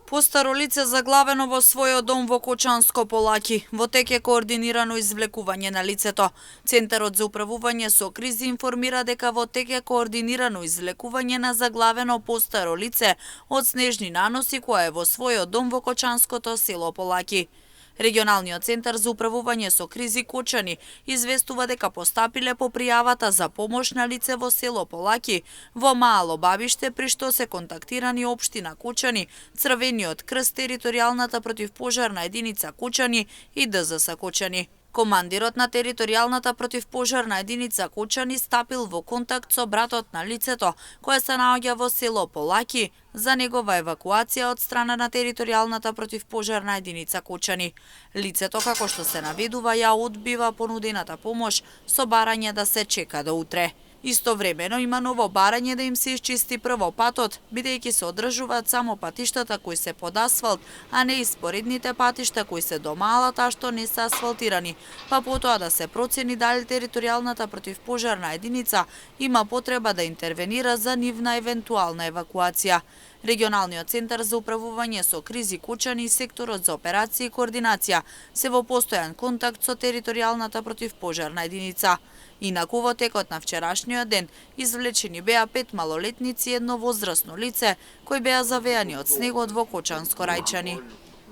Постаро лице заглавено во својот дом во Кочанско Полаки. Во тек е координирано извлекување на лицето. Центарот за управување со кризи информира дека во тек е координирано извлекување на заглавено постаро лице од снежни наноси која е во својот дом во Кочанското село Полаки. Регионалниот центар за управување со кризи Кочани известува дека постапиле по пријавата за помош на лице во село Полаки во Мало Бабиште, при што се контактирани општина Кочани, Црвениот крст, територијалната противпожарна единица Кочани и ДЗС Кочани. Командирот на територијалната противпожарна единица Кочани стапил во контакт со братот на лицето, кој се наоѓа во село Полаки, за негова евакуација од страна на територијалната противпожарна единица Кочани. Лицето, како што се наведува, ја одбива понудената помош со барање да се чека до утре. Истовремено има ново барање да им се исчисти прво патот, бидејќи се одржуваат само патиштата кои се под асфалт, а не и споредните патишта кои се до малата, што не се асфалтирани, па потоа да се процени дали територијалната противпожарна единица има потреба да интервенира за нивна евентуална евакуација. Регионалниот центар за управување со кризи Кочани и секторот за операции и координација се во постојан контакт со територијалната противпожарна единица. Инаку во текот на вчерашниот ден извлечени беа 5 малолетници и едно возрасно лице кои беа завеани од снегот во Кочанско Рајчани.